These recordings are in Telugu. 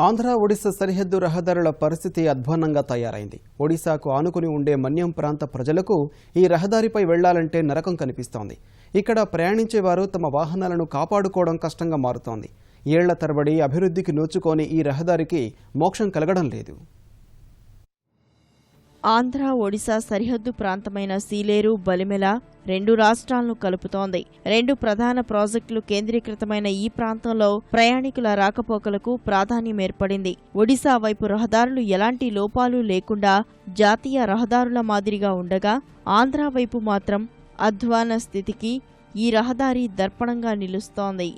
ఆంధ్ర ఒడిశా సరిహద్దు రహదారుల పరిస్థితి అధ్వాన్నంగా తయారైంది. ఒడిశాకు ఆనుకుని ఉండే మన్యం ప్రాంత ప్రజలకు ఈ రహదారిపై వెళ్లాలంటే నరకం కనిపిస్తోంది. ఇక్కడ ప్రయాణించేవారు తమ వాహనాలను కాపాడుకోవడం కష్టంగా మారుతోంది. ఏళ్ల తరబడి అభివృద్ధికి నోచుకోని ఈ రహదారికి మోక్షం కలగడం లేదు. ఆంధ్ర ఒడిశా సరిహద్దు ప్రాంతమైన సీలేరు బలిమెల రెండు రాష్ట్రాలను కలుపుతోంది. రెండు ప్రధాన ప్రాజెక్టులు కేంద్రీకృతమైన ఈ ప్రాంతంలో ప్రయాణికుల రాకపోకలకు ప్రాధాన్యం ఏర్పడింది. ఒడిశా వైపు రహదారులు ఎలాంటి లోపాలు లేకుండా జాతీయ రహదారుల మాదిరిగా ఉండగా, ఆంధ్ర వైపు మాత్రం అధ్వాన స్థితికి ఈ రహదారి దర్పణంగా నిలుస్తోంది.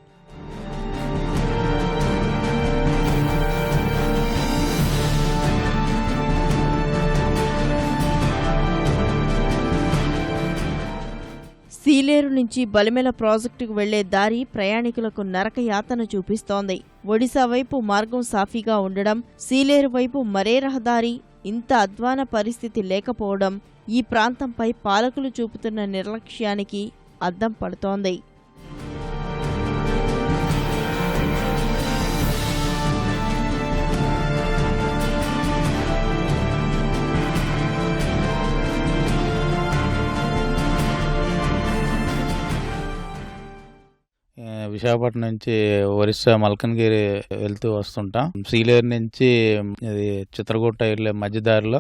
సీలేరు నుంచి బలిమెల ప్రాజెక్టుకు వెళ్లే దారి ప్రయాణికులకు నరకయాతన చూపిస్తోంది. ఒడిశా వైపు మార్గం సాఫీగా ఉండడం, సీలేరు వైపు మరే రహదారి ఇంత అధ్వాన పరిస్థితి లేకపోవడం ఈ ప్రాంతంపై పాలకులు చూపుతున్న నిర్లక్ష్యానికి అద్దం పడుతోంది. విశాఖపట్నం నుంచి ఒరిస్సా మల్కన్గిరి వెళ్తూ వస్తుంటాం. సీలేరు నుంచి ఇది చిత్రకూట వెళ్ళే మధ్యదారిలో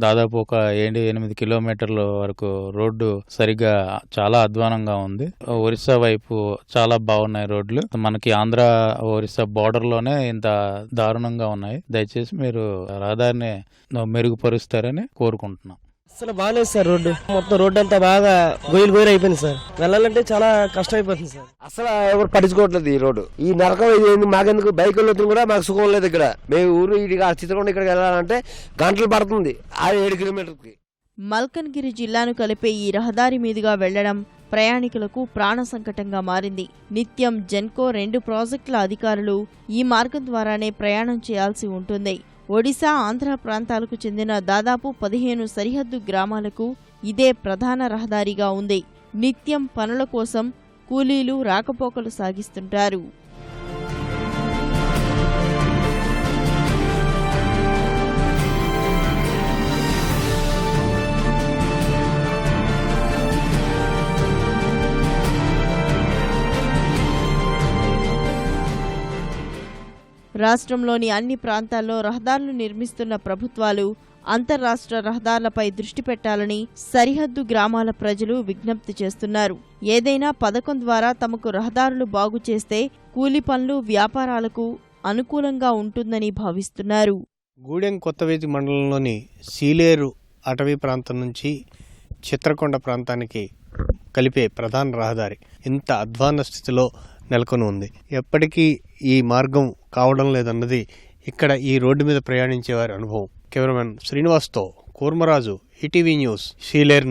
దాదాపు ఒక 7-8 కిలోమీటర్ల వరకు రోడ్డు సరిగ్గా చాలా అధ్వానంగా ఉంది. ఒరిస్సా వైపు చాలా బాగున్నాయి రోడ్లు. మనకి ఆంధ్ర ఒరిస్సా బోర్డర్ లోనే ఇంత దారుణంగా ఉన్నాయి. దయచేసి మీరు రహదారిని మెరుగుపరుస్తారని కోరుకుంటున్నాం. అసలు బాగాలేదు సార్, మొత్తం రోడ్డు అంతా బాగా గొయ్యలు అయిపోయింది సార్. వెళ్ళాలంటే చాలా కష్టం అయిపోతుంది సార్. అసలు ఎవరు పట్టించుకోవట్లేదు ఈ రోడ్డు. ఈ నరకం ఇది మాకెందుకు, బైక్ వెళ్ళొద్దు కూడా మాకు సుఖం లేదు. ఇక్కడ మేము ఊరు చిత్రకొండ ఇక్కడికి వెళ్ళాలంటే గంటలు పడుతుంది 7 కిలోమీటర్కి. మల్కన్గిరి జిల్లాను కలిపే ఈ రహదారి మీదుగా వెళ్లడం ప్రయాణికులకు ప్రాణ సంకటంగా మారింది. నిత్యం జెన్కో 2 ప్రాజెక్టుల అధికారులు ఈ మార్గం ద్వారానే ప్రయాణం చేయాల్సి ఉంటుంది. ఒడిశా, ఆంధ్ర ప్రాంతాలకు చెందిన దాదాపు 15 సరిహద్దు గ్రామాలకు ఇదే ప్రధాన రహదారిగా ఉంది. నిత్యం పనుల కోసం కూలీలు రాకపోకలు సాగిస్తుంటారు. రాష్ట్రంలోని అన్ని ప్రాంతాల్లో రహదారులు నిర్మిస్తున్న ప్రభుత్వాలు అంతర్రాష్ట్ర రహదారులపై దృష్టి పెట్టాలని సరిహద్దు గ్రామాల ప్రజలు విజ్ఞప్తి చేస్తున్నారు. ఏదైనా పథకం ద్వారా తమకు రహదారులు బాగు చేస్తే కూలి పనులు, వ్యాపారాలకు అనుకూలంగా ఉంటుందని భావిస్తున్నారు. గూడెం కొత్తవేది మండలంలోని సీలేరు అటవీ ప్రాంతం నుంచి చిత్రకొండ ప్రాంతానికి కలిపే ప్రధాన రహదారి ఇంత అధ్వాన స్థితిలో నెలకొని ఉంది. ఎప్పటికీ ఈ మార్గం కావడం లేదన్నది ఇక్కడ ఈ రోడ్డు మీద ప్రయాణించే వారి అనుభవం. కెమెరామెన్ శ్రీనివాస్తో కూర్మరాజు, ఈటీవీ న్యూస్, సీలేరు.